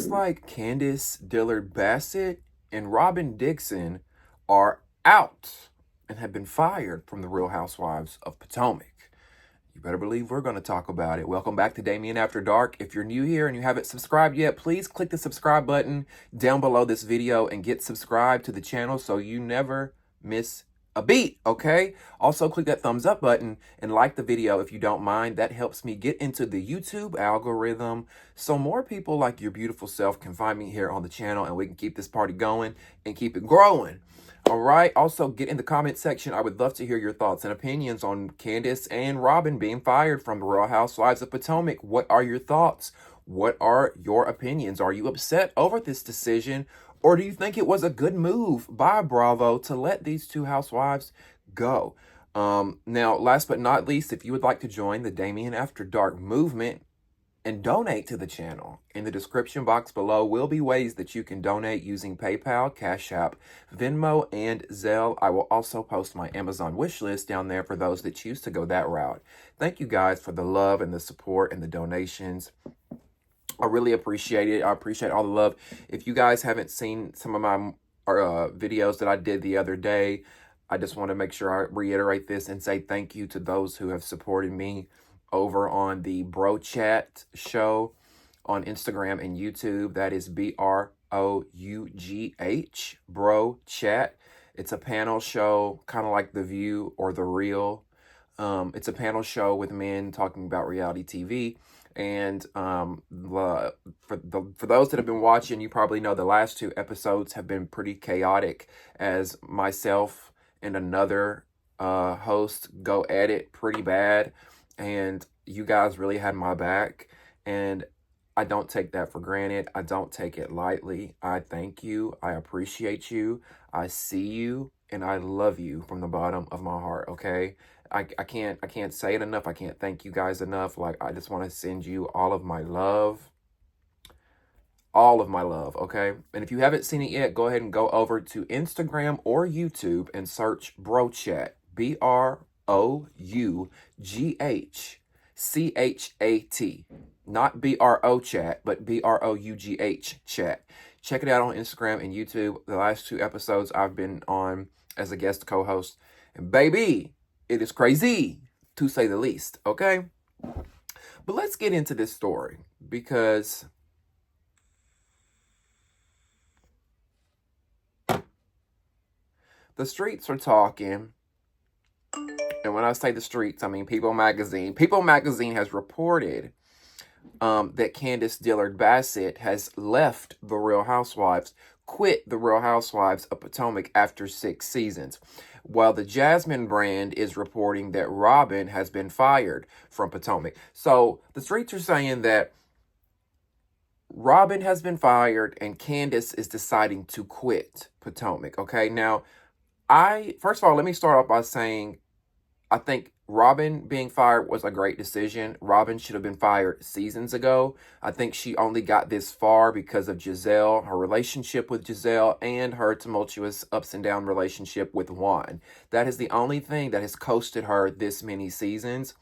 looks like Candiace, Dillard, Bassett, and Robyn Dixon are out and have been fired from the Real Housewives of Potomac. You better believe we're going to talk about it. Welcome back to Damien After Dark. If you're new here and you haven't subscribed yet, please click the subscribe button down below this video and get subscribed to the channel so you never miss a beat, okay? Also, click that thumbs up button and like the video if you don't mind. That helps me get into the YouTube algorithm so more people like your beautiful self can find me here on the channel and we can keep this party going and keep it growing. All right. Also, get in the comment section. I would love to hear your thoughts and opinions on Candiace and Robyn being fired from the Real Housewives of Potomac. What are your thoughts? What are your opinions? Are you upset over this decision? Or do you think it was a good move by Bravo to let these two housewives go? Now, last but not least, if you would like to join the Damien After Dark movement and donate to the channel, in the description box below will be ways that you can donate using PayPal, Cash App, Venmo, and Zelle. I will also post my Amazon wish list down there for those that choose to go that route. Thank you guys for the love and the support and the donations. I really appreciate it. I appreciate all the love. If you guys haven't seen some of my videos that I did the other day, I just want to make sure I reiterate this and say thank you to those who have supported me over on the Bro Chat show on Instagram and YouTube. That is BROUGH, Bro Chat. It's a panel show, kind of like The View or The Real. It's a panel show with men talking about reality TV. And for those that have been watching, you probably know the last two episodes have been pretty chaotic as myself and another host go at it pretty bad. And you guys really had my back. And I don't take that for granted. I don't take it lightly. I thank you. I appreciate you. I see you. And I love you from the bottom of my heart, okay? I can't say it enough. I can't thank you guys enough. Like, I just want to send you all of my love. All of my love, okay? And if you haven't seen it yet, go ahead and go over to Instagram or YouTube and search Bro Chat. BROUGHCHAT. Not BRO chat, but BROUGH chat. Check it out on Instagram and YouTube. The last two episodes I've been on as a guest co-host. And baby, it is crazy, to say the least, okay? But let's get into this story because the streets are talking. And when I say the streets, I mean People Magazine. People Magazine has reported that Candiace Dillard Bassett has left the Real Housewives, quit the Real Housewives of Potomac after 6 seasons. While the Jasmine brand is reporting that Robyn has been fired from Potomac. So the streets are saying that Robyn has been fired and Candiace is deciding to quit Potomac. Okay, now first of all, let me start off by saying I think Robyn being fired was a great decision. Robyn should have been fired seasons ago. I think she only got this far because of Gizelle, her relationship with Gizelle, and her tumultuous ups and down relationship with Juan. That is the only thing that has coasted her this many seasons.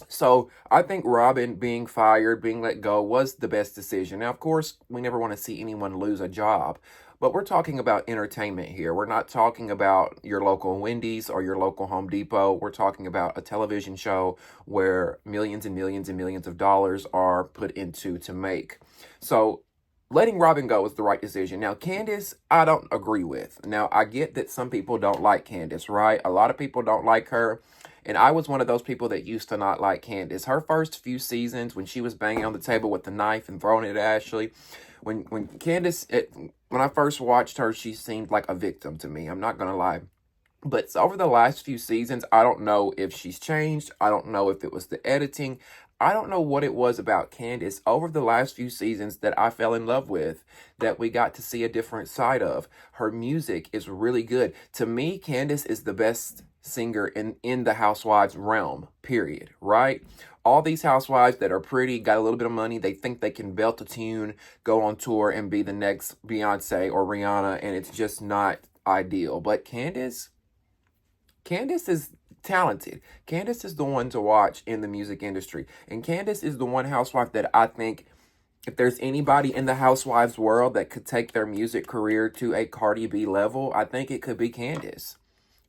So I think Robyn being fired, being let go was the best decision. Now, of course, we never want to see anyone lose a job. But we're talking about entertainment here. We're not talking about your local Wendy's or your local Home Depot. We're talking about a television show where millions and millions and millions of dollars are put into to make. So letting Robyn go is the right decision. Now, Candiace, I don't agree with. Now, I get that some people don't like Candiace, right? A lot of people don't like her. And I was one of those people that used to not like Candiace. Her first few seasons, when she was banging on the table with the knife and throwing it at Ashley, when Candiace, when I first watched her, she seemed like a victim to me. I'm not going to lie. But over the last few seasons, I don't know if she's changed. I don't know if it was the editing. I don't know what it was about Candiace over the last few seasons that I fell in love with, that we got to see a different side of. Her music is really good. To me, Candiace is the best singer in the Housewives realm, period, right? All these housewives that are pretty, got a little bit of money, they think they can belt a tune, go on tour, and be the next Beyonce or Rihanna, and it's just not ideal. But Candiace is talented. Candiace is the one to watch in the music industry. And Candiace is the one housewife that I think If there's anybody in the Housewives world that could take their music career to a Cardi B level, I think it could be Candiace.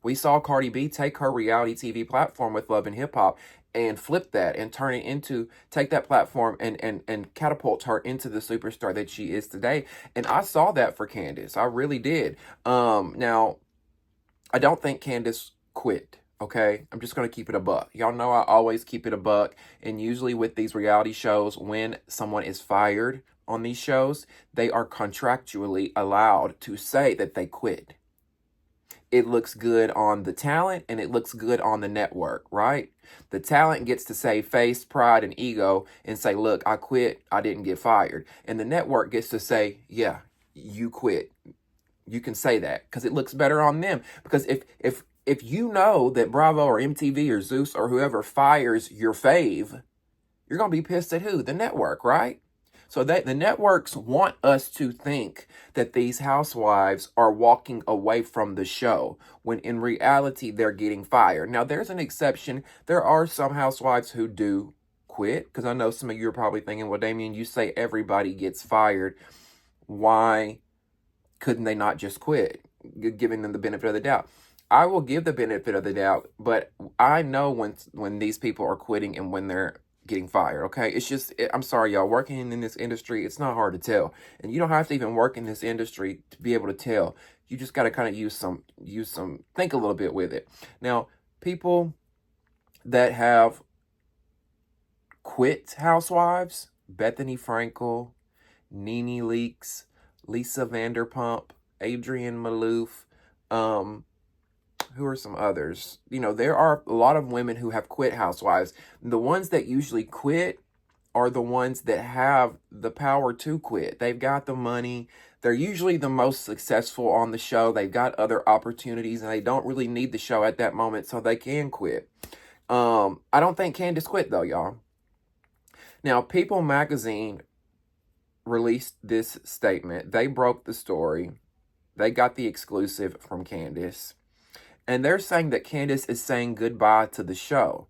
We saw Cardi B take her reality TV platform with Love and Hip Hop and flip that and turn it into, take that platform and catapult her into the superstar that she is today. And I saw that for Candiace. I really did. Now, I don't think Candiace quit. Okay, I'm just going to keep it a buck. Y'all know I always keep it a buck. And usually with these reality shows, when someone is fired on these shows, they are contractually allowed to say that they quit. It looks good on the talent and it looks good on the network, right? The talent gets to say face, pride, and ego and say, look, I quit. I didn't get fired. And the network gets to say, yeah, you quit. You can say that because it looks better on them. Because if you know that Bravo or MTV or Zeus or whoever fires your fave, you're going to be pissed at who? The network, right? So the networks want us to think that these housewives are walking away from the show when in reality they're getting fired. Now, there's an exception. There are some housewives who do quit, because I know some of you are probably thinking, well, Damien, you say everybody gets fired. Why couldn't they not just quit? Giving them the benefit of the doubt. I will give the benefit of the doubt, but I know when these people are quitting and when they're getting fired, okay? It's just, I'm sorry, y'all, working in this industry, it's not hard to tell. And you don't have to even work in this industry to be able to tell. You just got to kind of use some, think a little bit with it. Now, people that have quit housewives, Bethany Frankel, Nene Leakes, Lisa Vanderpump, Adrienne Maloof, who are some others? You know, there are a lot of women who have quit housewives. The ones that usually quit are the ones that have the power to quit. They've got the money. They're usually the most successful on the show. They've got other opportunities and they don't really need the show at that moment, so they can quit. I don't think Candiace quit though, y'all. Now, People magazine released this statement. They broke the story. They got the exclusive from Candiace. And they're saying that Candiace is saying goodbye to the show.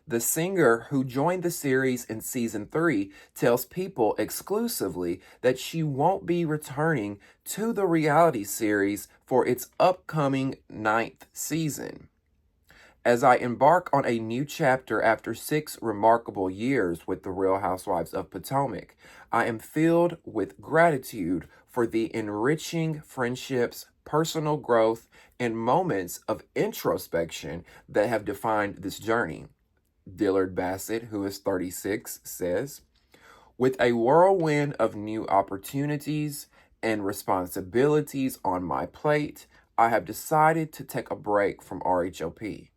The singer who joined the series in season 3 tells People exclusively that she won't be returning to the reality series for its upcoming 9th season. As I embark on a new chapter after 6 remarkable years with the Real Housewives of Potomac, I am filled with gratitude for the enriching friendships, personal growth, and moments of introspection that have defined this journey. Dillard Bassett, who is 36, says, with a whirlwind of new opportunities and responsibilities on my plate, I have decided to take a break from RHOP.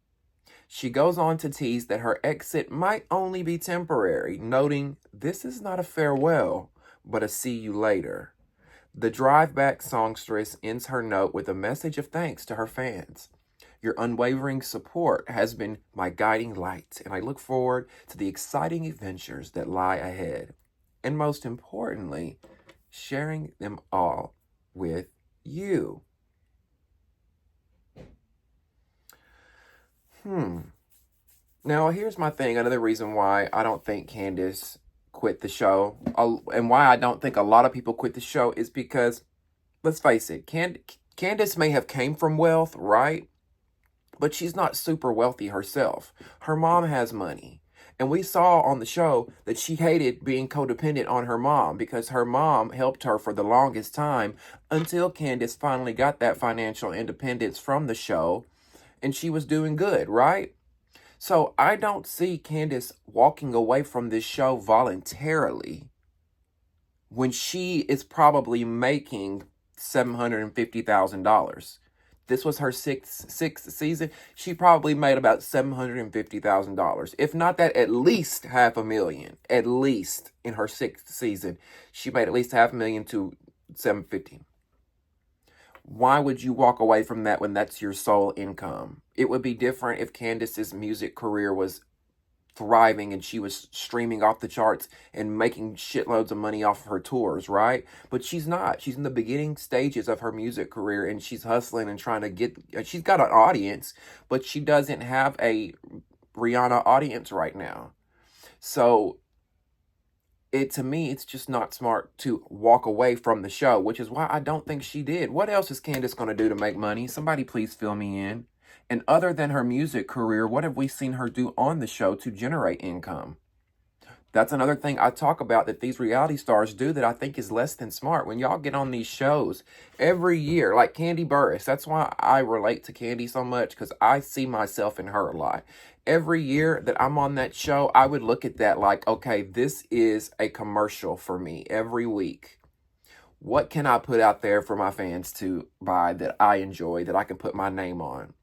She goes on to tease that her exit might only be temporary, noting, this is not a farewell, but a see you later. The Drive Back songstress ends her note with a message of thanks to her fans. Your unwavering support has been my guiding light, and I look forward to the exciting adventures that lie ahead. And most importantly, sharing them all with you. Now, here's my thing. Another reason why I don't think Candiace quit the show, and why I don't think a lot of people quit the show, is because, let's face it, Candiace may have came from wealth, right? But she's not super wealthy herself. Her mom has money. And we saw on the show that she hated being codependent on her mom because her mom helped her for the longest time until Candiace finally got that financial independence from the show and she was doing good, right? So I don't see Candiace walking away from this show voluntarily when she is probably making $750,000. This was her sixth season. She probably made about $750,000. If not that, at least $500,000. At least in her 6th season, she made at least $500,000 to $750,000. Why would you walk away from that when that's your sole income? It would be different if Candiace's music career was thriving and she was streaming off the charts and making shitloads of money off of her tours, right? But she's not. She's in the beginning stages of her music career and she's hustling and trying to get, she's got an audience, but she doesn't have a Rihanna audience right now. So to me, it's just not smart to walk away from the show, which is why I don't think she did. What else is Candiace going to do to make money? Somebody please fill me in. And other than her music career, what have we seen her do on the show to generate income? That's another thing I talk about that these reality stars do that I think is less than smart. When y'all get on these shows every year, like Kandi Burruss, that's why I relate to Kandi so much, because I see myself in her a lot. Every year that I'm on that show, I would look at that like, okay, this is a commercial for me every week. What can I put out there for my fans to buy that I enjoy, that I can put my name on?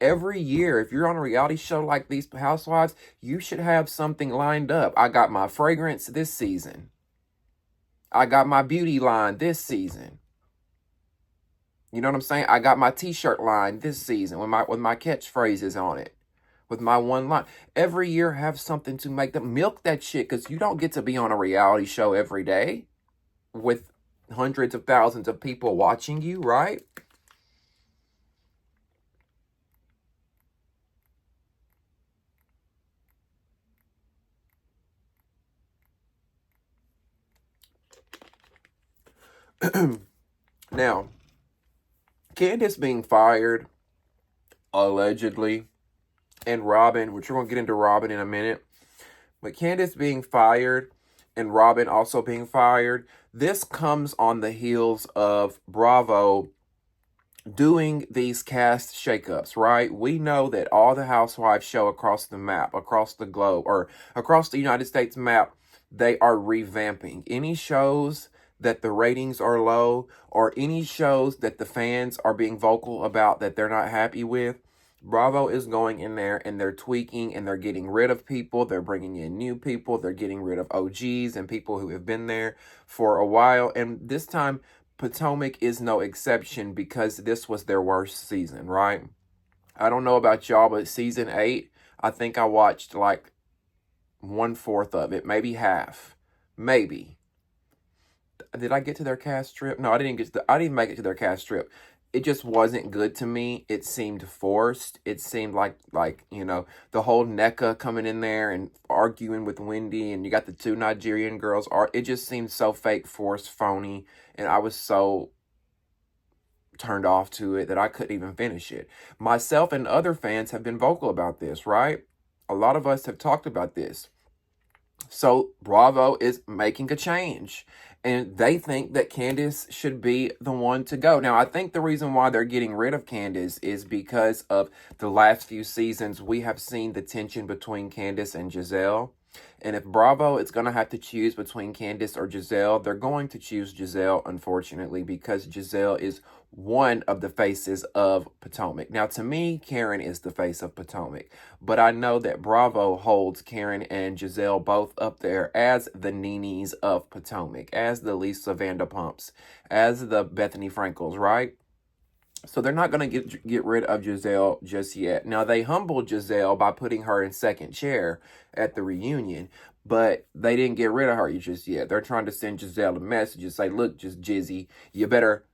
Every year, if you're on a reality show like these Housewives, you should have something lined up. I got my fragrance this season. I got my beauty line this season. You know what I'm saying? I got my t-shirt line this season with my catchphrases on it, with my one line. Every year, have something to make them milk that shit, because you don't get to be on a reality show every day with hundreds of thousands of people watching you, right? Now, Candiace being fired, allegedly, and Robyn, which we're going to get into Robyn in a minute, but Candiace being fired and Robyn also being fired, this comes on the heels of Bravo doing these cast shakeups, right? We know that all the Housewives show across the map, across the globe, or across the United States map, they are revamping. Any shows that the ratings are low, or any shows that the fans are being vocal about that they're not happy with, Bravo is going in there and they're tweaking and they're getting rid of people. They're bringing in new people. They're getting rid of OGs and people who have been there for a while. And this time, Potomac is no exception, because this was their worst season, right? I don't know about y'all, but season 8, I think I watched like 1/4 of it, maybe half, maybe. Did I get to their cast trip? No, I didn't make it to their cast trip. It just wasn't good to me. It seemed forced. It seemed like the whole NECA coming in there and arguing with Wendy, and you got the 2 Nigerian girls. It just seemed so fake, forced, phony, and I was so turned off to it that I couldn't even finish it. Myself and other fans have been vocal about this, right? A lot of us have talked about this. So Bravo is making a change, and they think that Candiace should be the one to go. Now, I think the reason why they're getting rid of Candiace is because of the last few seasons. We have seen the tension between Candiace and Zelle. And if Bravo is going to have to choose between Candiace or Zelle, they're going to choose Zelle, unfortunately, because Zelle is one of the faces of Potomac. Now, to me, Karen is the face of Potomac, but I know that Bravo holds Karen and Zelle both up there as the Nenes of Potomac, as the Lisa Vanderpumps, as the Bethany Frankels, right? So they're not going to get rid of Zelle just yet. Now, they humbled Zelle by putting her in second chair at the reunion, but they didn't get rid of her just yet. They're trying to send Zelle a message and say, look, just Jizzy, you better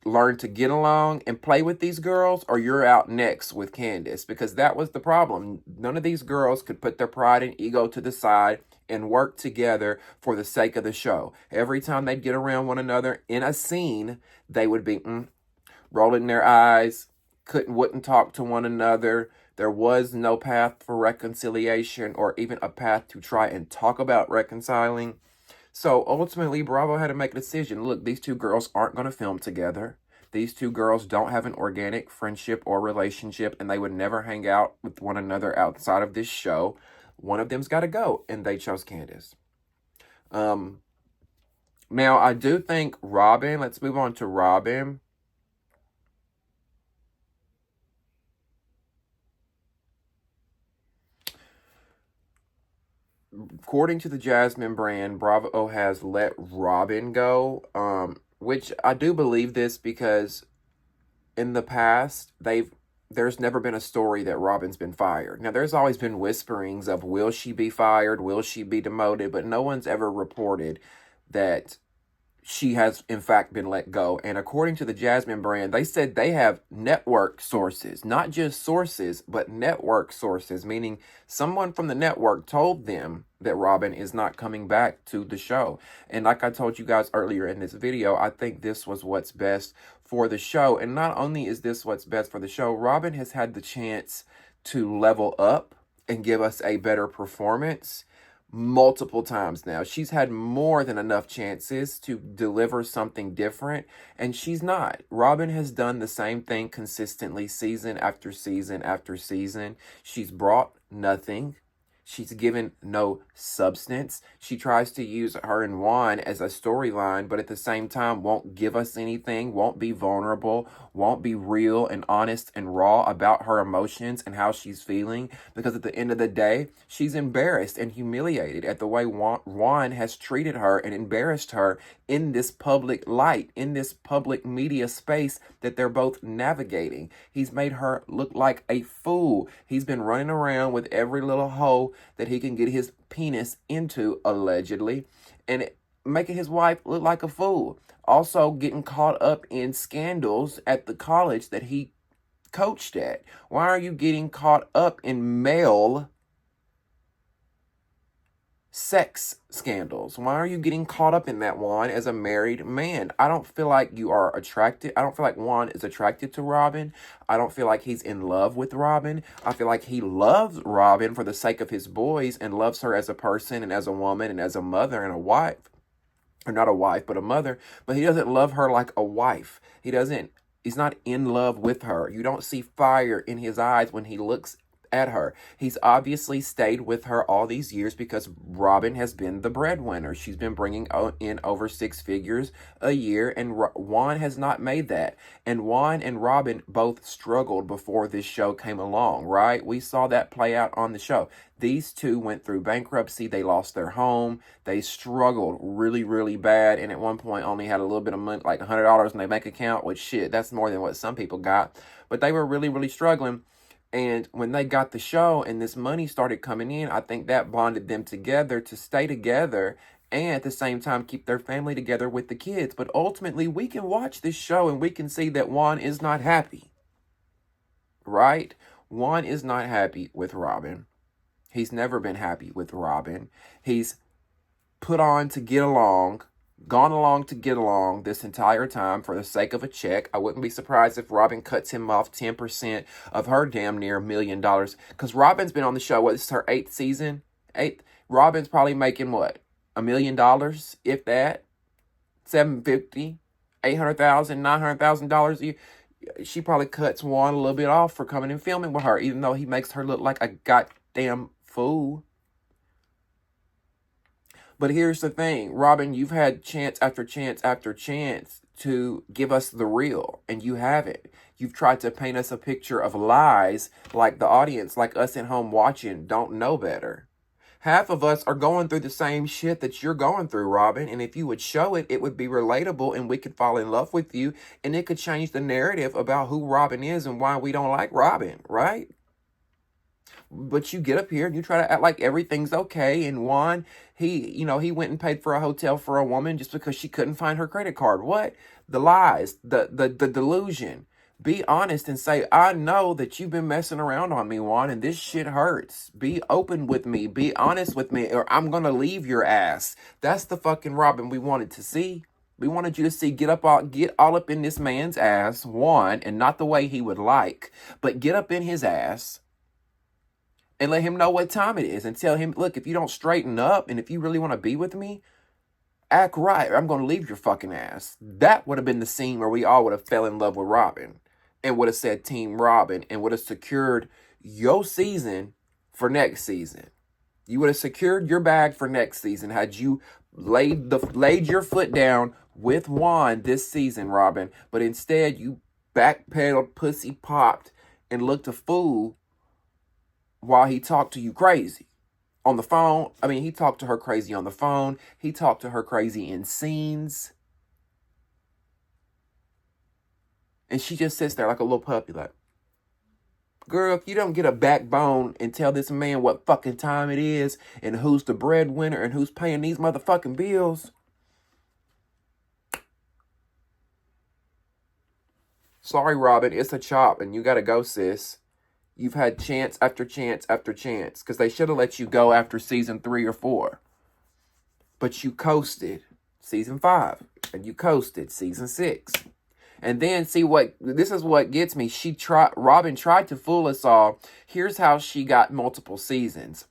learn to get along and play with these girls, or you're out next with Candiace, because that was the problem. None of these girls could put their pride and ego to the side and work together for the sake of the show. Every time they'd get around one another in a scene, they would be rolling their eyes, wouldn't talk to one another. There was no path for reconciliation or even a path to try and talk about reconciling. So ultimately, Bravo had to make a decision. Look, these 2 girls aren't going to film together. These 2 girls don't have an organic friendship or relationship, and they would never hang out with one another outside of this show. One of them's got to go, and they chose Candiace. Now, I do think Robyn, let's move on to Robyn. According to the Jasmine brand, Bravo has let Robyn go, which I do believe this, because in the past, there's never been a story that Robyn's been fired. Now, there's always been whisperings of, will she be fired? Will she be demoted? But no one's ever reported that she has in fact been let go. And according to the Jasmine brand, they said they have network sources, not just sources, but network sources, meaning someone from the network told them that Robyn is not coming back to the show. And like I told you guys earlier in this video, I think this was what's best for the show. And not only is this what's best for the show, Robyn has had the chance to level up and give us a better performance multiple times now. She's had more than enough chances to deliver something different, and she's not. Robyn has done the same thing consistently, season after season after season. She's brought nothing. She's given no substance. She tries to use her and Juan as a storyline, but at the same time won't give us anything, won't be vulnerable, won't be real and honest and raw about her emotions and how she's feeling, because at the end of the day, she's embarrassed and humiliated at the way Juan has treated her and embarrassed her in this public light, in this public media space that they're both navigating. He's made her look like a fool. He's been running around with every little hoe that he can get his penis into, allegedly, and making his wife look like a fool. Also getting caught up in scandals at the college that he coached at. Why are you getting caught up in male sex scandals? Why are you getting caught up in that, Juan, as a married man? I don't feel like you are attracted. I don't feel like Juan is attracted to Robyn. I don't feel like he's in love with Robyn. I feel like he loves Robyn for the sake of his boys and loves her as a person and as a woman and as a mother and a wife. Or not a wife, but a mother. But he doesn't love her like a wife. He's not in love with her. You don't see fire in his eyes when he looks at her. He's obviously stayed with her all these years because Robyn has been the breadwinner. She's been bringing in over 6 figures a year, and Juan has not made that. And Juan and Robyn both struggled before this show came along, right? We saw that play out on the show. These two went through bankruptcy. They lost their home. They struggled really, really bad. And at one point only had a little bit of money, like $100 in their bank account, which shit, that's more than what some people got. But they were really, really struggling. And when they got the show and this money started coming in, I think that bonded them together to stay together and at the same time keep their family together with the kids. But ultimately, we can watch this show and we can see that Juan is not happy, right? Juan is not happy with Robyn. He's never been happy with Robyn. He's put on to get along, gone along to get along this entire time for the sake of a check. I wouldn't be surprised if Robyn cuts him off 10% of her damn near $1 million. Because Robyn's been on the show, what, this is her 8th season? 8th? Robyn's probably making what? $1 million, if that? $750,000, $800,000, $900,000 a year. She probably cuts Juan a little bit off for coming and filming with her, even though he makes her look like a goddamn fool. But here's the thing, Robyn, you've had chance after chance after chance to give us the real, and you haven't. You've tried to paint us a picture of lies like the audience, like us at home watching, don't know better. Half of us are going through the same shit that you're going through, Robyn, and if you would show it, it would be relatable and we could fall in love with you, and it could change the narrative about who Robyn is and why we don't like Robyn, right? But you get up here and you try to act like everything's okay. And Juan, he went and paid for a hotel for a woman just because she couldn't find her credit card. What? The lies, the delusion. Be honest and say, I know that you've been messing around on me, Juan, and this shit hurts. Be open with me. Be honest with me, or I'm going to leave your ass. That's the fucking Robyn we wanted to see. We wanted you to see get all up in this man's ass, Juan, and not the way he would like, but get up in his ass and let him know what time it is and tell him, look, if you don't straighten up and if you really want to be with me, act right or I'm going to leave your fucking ass. That would have been the scene where we all would have fell in love with Robyn and would have said Team Robyn and would have secured your season for next season. You would have secured your bag for next season had you laid your foot down with Juan this season, Robyn. But instead, you backpedaled, pussy popped, and looked a fool while he talked to you crazy on the phone. I mean, he talked to her crazy on the phone. He talked to her crazy in scenes. And she just sits there like a little puppy, like, girl, if you don't get a backbone and tell this man what fucking time it is and who's the breadwinner and who's paying these motherfucking bills, Sorry, Robyn, it's a chop, and you gotta go, sis. You've had chance after chance after chance, because they should have let you go after season 3 or 4. But you coasted season 5, and you coasted season 6. And then this is what gets me. Robyn tried to fool us all. Here's how she got multiple seasons.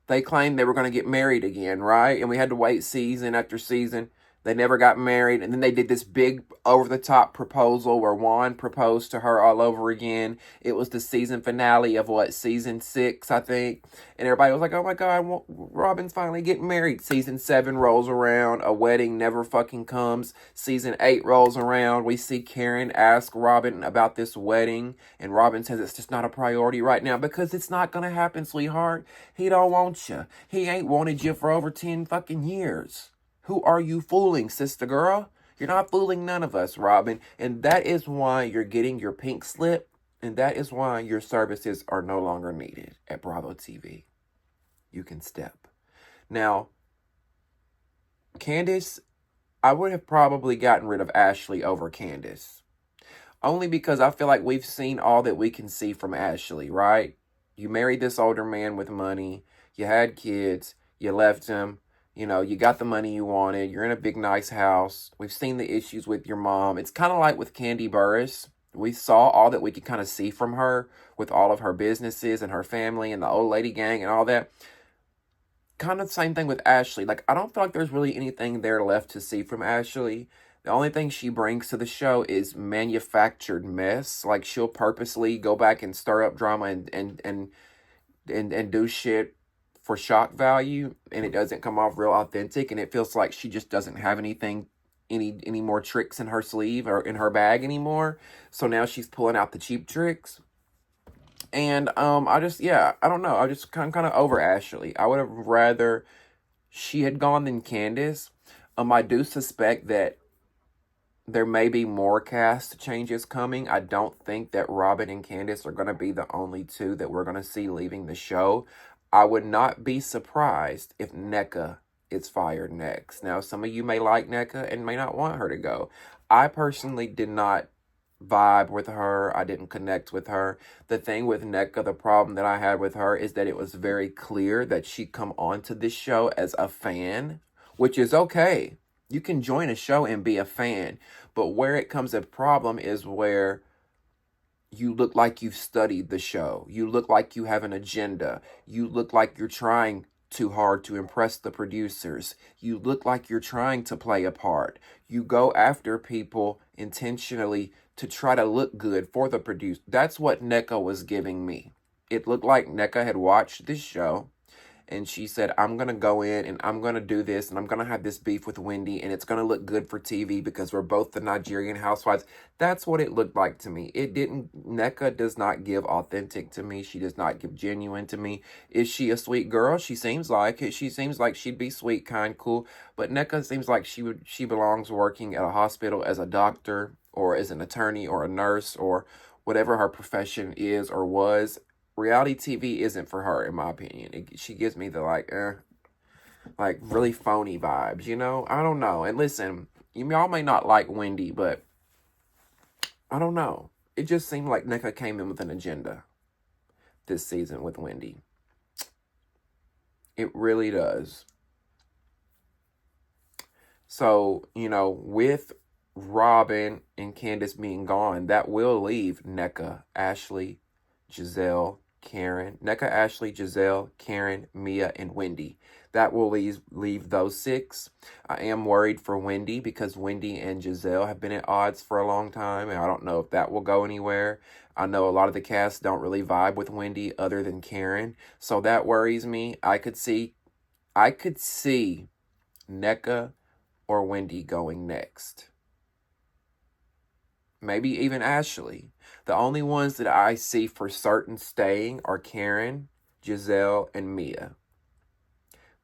They claimed they were going to get married again, right? And we had to wait season after season. They never got married. And then they did this big over-the-top proposal where Juan proposed to her all over again. It was the season finale of season 6, I think. And everybody was like, oh my God, Robyn's finally getting married. Season 7 rolls around. A wedding never fucking comes. Season 8 rolls around. We see Karen ask Robyn about this wedding. And Robyn says it's just not a priority right now because it's not going to happen, sweetheart. He don't want you. He ain't wanted you for over 10 fucking years. Who are you fooling, sister girl? You're not fooling none of us, Robyn. And that is why you're getting your pink slip. And that is why your services are no longer needed at Bravo TV. You can step. Now, Candiace, I would have probably gotten rid of Ashley over Candiace. Only because I feel like we've seen all that we can see from Ashley, right? You married this older man with money. You had kids. You left him. You know, you got the money you wanted. You're in a big, nice house. We've seen the issues with your mom. It's kind of like with Kandi Burruss. We saw all that we could kind of see from her with all of her businesses and her family and the old lady gang and all that. Kind of the same thing with Ashley. Like, I don't feel like there's really anything there left to see from Ashley. The only thing she brings to the show is manufactured mess. Like, she'll purposely go back and stir up drama and do shit for shock value, and it doesn't come off real authentic, and it feels like she just doesn't have any more tricks in her sleeve or in her bag anymore. So now she's pulling out the cheap tricks. And I don't know. I just kind of over Ashley. I would have rather she had gone than Candiace. I do suspect that there may be more cast changes coming. I don't think that Robyn and Candiace are going to be the only two that we're going to see leaving the show. I would not be surprised if Nneka is fired next. Now, some of you may like Nneka and may not want her to go. I personally did not vibe with her. I didn't connect with her. The thing with Nneka, the problem that I had with her is that it was very clear that she come onto this show as a fan, which is okay. You can join a show and be a fan. But where it comes a problem is where you look like you've studied the show. You look like you have an agenda. You look like you're trying too hard to impress the producers. You look like you're trying to play a part. You go after people intentionally to try to look good for the producer. That's what Nneka was giving me. It looked like Nneka had watched this show and she said, I'm going to go in and I'm going to do this and I'm going to have this beef with Wendy and it's going to look good for TV because we're both the Nigerian housewives. That's what it looked like to me. Nneka does not give authentic to me. She does not give genuine to me. Is she a sweet girl? She seems like it. She seems like she'd be sweet, kind, cool. But Nneka seems like she belongs working at a hospital as a doctor or as an attorney or a nurse or whatever her profession is or was. Reality TV isn't for her, in my opinion. She gives me the really phony vibes, you know? I don't know. And listen, y'all may not like Wendy, but I don't know. It just seemed like Nneka came in with an agenda this season with Wendy. It really does. So, with Robyn and Candiace being gone, that will leave Nneka, Ashley, Gizelle, Karen, Nneka, Ashley, Gizelle, Karen, Mia, and Wendy. That will leave those 6. I am worried for Wendy because Wendy and Gizelle have been at odds for a long time, and I don't know if that will go anywhere. I know a lot of the cast don't really vibe with Wendy other than Karen, so that worries me. I could see Nneka or Wendy going next. Maybe even Ashley. The only ones that I see for certain staying are Karen, Gizelle, and Mia.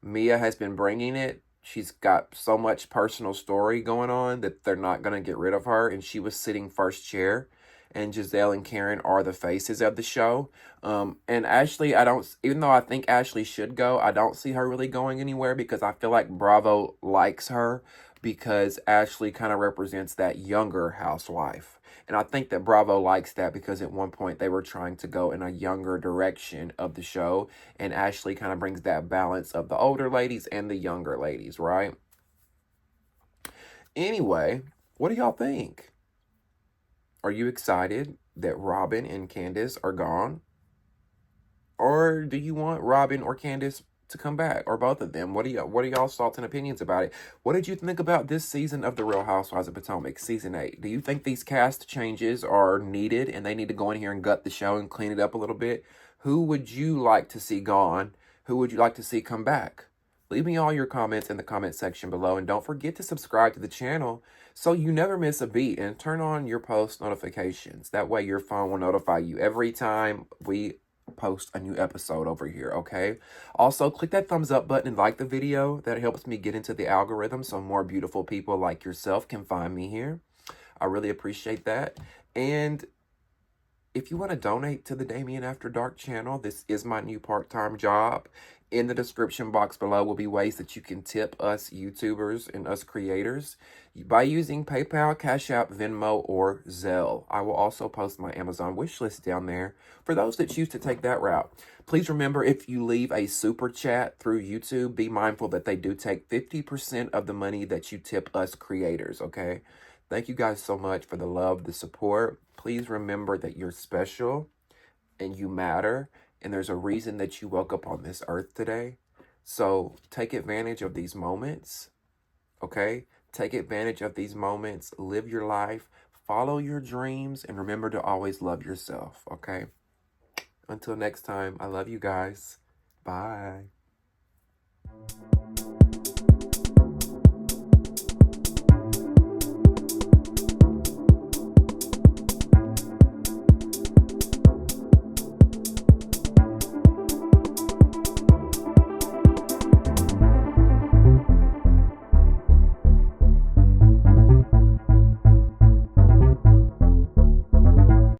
Mia has been bringing it. She's got so much personal story going on that they're not going to get rid of her. And she was sitting first chair. And Gizelle and Karen are the faces of the show. And Ashley, even though I think Ashley should go, I don't see her really going anywhere because I feel like Bravo likes her. because Ashley kind of represents that younger housewife. And I think that Bravo likes that because at one point they were trying to go in a younger direction of the show. And Ashley kind of brings that balance of the older ladies and the younger ladies, right? Anyway, what do y'all think? Are you excited that Robyn and Candiace are gone? Or do you want Robyn or Candiace to come back, or both of them? What are y'all's thoughts and opinions about it? What did you think about this season of The Real Housewives of Potomac, season 8? Do you think these cast changes are needed and they need to go in here and gut the show and clean it up a little bit? Who would you like to see gone? Who would you like to see come back? Leave me all your comments in the comment section below, and don't forget to subscribe to the channel so you never miss a beat, and turn on your post notifications. That way your phone will notify you every time we post a new episode over here, okay? Also, click that thumbs up button and like the video. That helps me get into the algorithm so more beautiful people like yourself can find me here. I really appreciate that. And if you want to donate to the Damien After Dark channel, this is my new part-time job. In the description box below will be ways that you can tip us YouTubers and us creators by using PayPal, Cash App, Venmo, or Zelle. I will also post my Amazon wishlist down there for those that choose to take that route. Please remember, if you leave a super chat through YouTube, be mindful that they do take 50% of the money that you tip us creators, okay? Thank you guys so much for the love, the support. Please remember that you're special and you matter, and there's a reason that you woke up on this earth today. So take advantage of these moments, okay? Take advantage of these moments. Live your life. Follow your dreams. And remember to always love yourself, okay? Until next time, I love you guys. Bye.